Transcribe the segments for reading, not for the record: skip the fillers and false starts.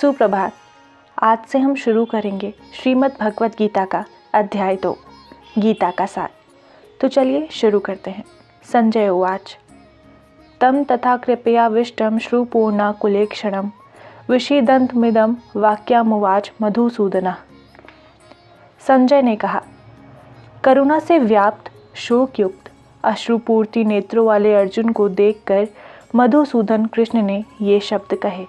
सुप्रभात। आज से हम शुरू करेंगे श्रीमद् भगवत गीता का अध्याय 2, गीता का सार। तो चलिए शुरू करते हैं। संजय उवाच तम तथा कृपयाविष्टं श्रुपूर्णा कुलेक्षणं विषीदन्तमिदं वाक्यमुवाच मधुसूदनः। संजय ने कहा, करुणा से व्याप्त शोकयुक्त अश्रुपूर्ति नेत्रों वाले अर्जुन को देखकर मधुसूदन कृष्ण ने ये शब्द कहे।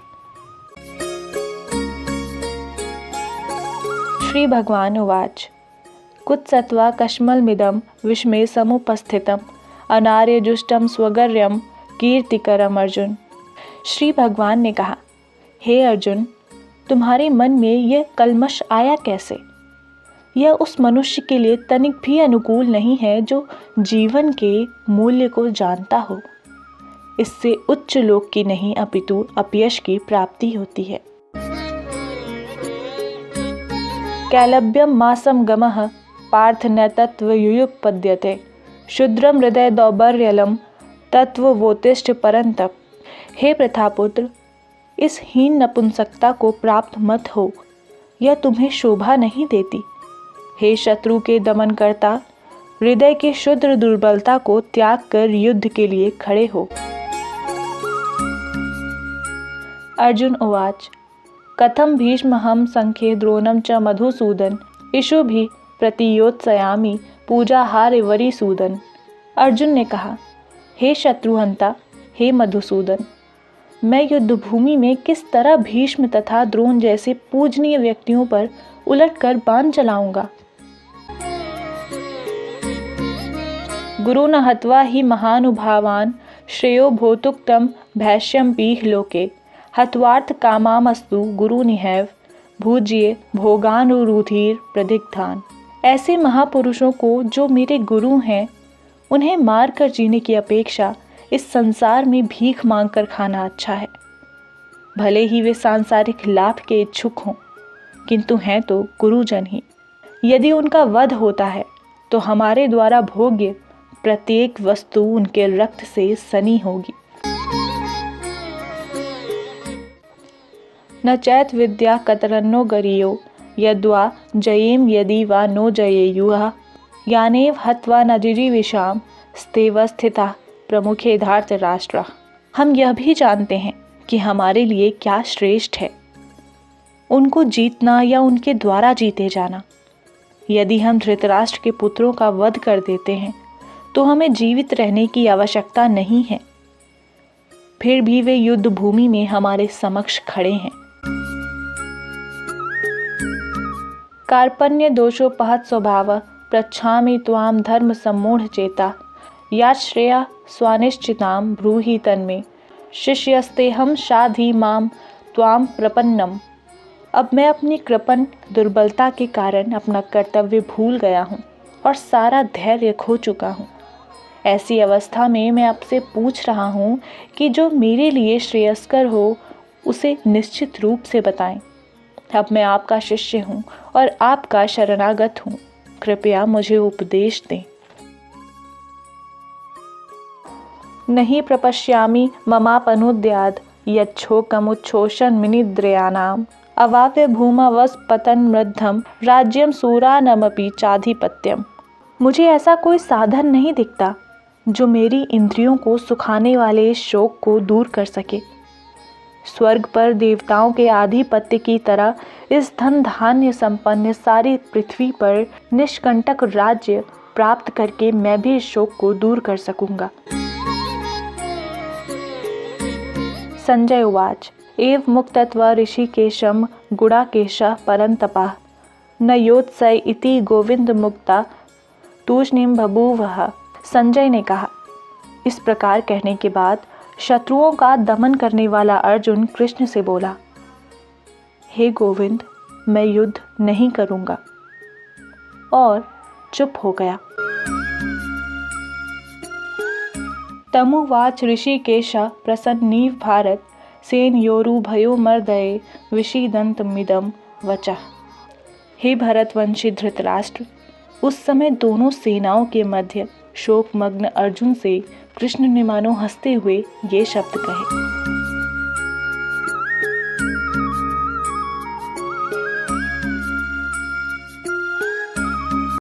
श्री भगवान उवाच कुत्सत्वा कश्मलमिदं विस्मये समुपस्थितम् अनार्यजुष्टं स्वगर्यं कीर्तिकरम अर्जुन। श्री भगवान ने कहा, हे अर्जुन, तुम्हारे मन में यह कल्मश आया कैसे? यह उस मनुष्य के लिए तनिक भी अनुकूल नहीं है जो जीवन के मूल्य को जानता हो। इससे उच्च लोक की नहीं अपितु अपयश की प्राप्ति होती है। कैलभ्यम मासम गमः पार्थ न तत्त्वयुयुक्पद्यते शुद्रम हृदय दौर्बल्यम तत्त्ववोत्तिष्ठ परंतप। हे प्रथापुत्र, इस हीन नपुंसकता को प्राप्त मत हो, यह तुम्हें शोभा नहीं देती। हे शत्रु के दमन करता, हृदय की शुद्र दुर्बलता को त्याग कर युद्ध के लिए खड़े हो। अर्जुन उवाच कथम भीष्महं संख्ये द्रोणं च मधुसूदन इषुभिः प्रतियोत्स्यामि पूजाहारे वरिसूदन। अर्जुन ने कहा, हे शत्रुहंता, हे मधुसूदन, मैं युद्ध भूमि में किस तरह भीष्म तथा द्रोण जैसे पूजनीय व्यक्तियों पर उलटकर बाण चलाऊंगा। गुरु न हत्वा ही महानुभावान श्रेयो भोतुक्तम भैष्यम पीह लोके हत्वार्थ कामामस्तु गुरु निहैव भूज्ये भोगानुरुधिर प्रदिग्धान। ऐसे महापुरुषों को जो मेरे गुरु हैं, उन्हें मार कर जीने की अपेक्षा इस संसार में भीख मांगकर खाना अच्छा है। भले ही वे सांसारिक लाभ के इच्छुक हों, किंतु हैं तो गुरुजन ही। यदि उनका वध होता है तो हमारे द्वारा भोग्य प्रत्येक वस्तु उनके रक्त से सनी होगी। न चैत विद्या कतरन्नो गरियो यद्वा जयेम यदि वा नो जयेयुः यानेव हत्वा न जिजीविषाम स्तेव स्थिता प्रमुखे धार्त राष्ट्र। हम यह भी जानते हैं कि हमारे लिए क्या श्रेष्ठ है, उनको जीतना या उनके द्वारा जीते जाना। यदि हम धृतराष्ट्र के पुत्रों का वध कर देते हैं तो हमें जीवित रहने की आवश्यकता नहीं है। फिर भी वे युद्ध भूमि में हमारे समक्ष खड़े हैं। कार्पण्य दोषोपहत स्वभाव पृच्छामि त्वाम धर्म सम्मूढ़ चेता याश्रेया स्वानिश्चिताम ब्रूहि तन्मे शिष्यस्तेहम शाधि माम त्वाम प्रपन्नम। अब मैं अपनी कृपण दुर्बलता के कारण अपना कर्तव्य भूल गया हूँ और सारा धैर्य खो चुका हूँ। ऐसी अवस्था में मैं आपसे पूछ रहा हूँ कि जो मेरे लिए श्रेयस्कर हो उसे निश्चित रूप से बताएं। अब मैं आपका शिष्य हूँ और आपका शरणागत हूँ, कृपया मुझे उपदेश दें। नहीं प्रपश्यामि ममापनुद्याद यच्छोकमुच्छोषण मिनिद्रयानाम अवाप्य भूमावस पतन मृद्धम राज्यम सूरानमपि चाधिपत्यम। मुझे ऐसा कोई साधन नहीं दिखता जो मेरी इंद्रियों को सुखाने वाले इस शोक को दूर कर सके। स्वर्ग पर देवताओं के आधिपत्य की तरह इस धन धान्य संपन्न सारी पृथ्वी पर निष्कंटक राज्य प्राप्त करके मैं भी इस शोक को दूर कर सकूंगा। संजय उवाच एव मुक्तत्व ऋषिकेशम गुडाकेशः परंतपः न योत्सय इति गोविंद मुक्ता तूष्णीम बभूवः। संजय ने कहा, इस प्रकार कहने के बाद शत्रुओं का दमन करने वाला अर्जुन कृष्ण से बोला, हे गोविंद, मैं युद्ध नहीं करूंगा, और चुप हो गया। तमुवाच ऋषिकेशः प्रसन्नीव भारत सेनयोरु भयो मर्दये विषीदन्तमिदं वचः। हे भरतवंशी धृतराष्ट्र, उस समय दोनों सेनाओं के मध्य शोकमग्न अर्जुन से कृष्ण ने मानो हंसते हुए ये शब्द कहे।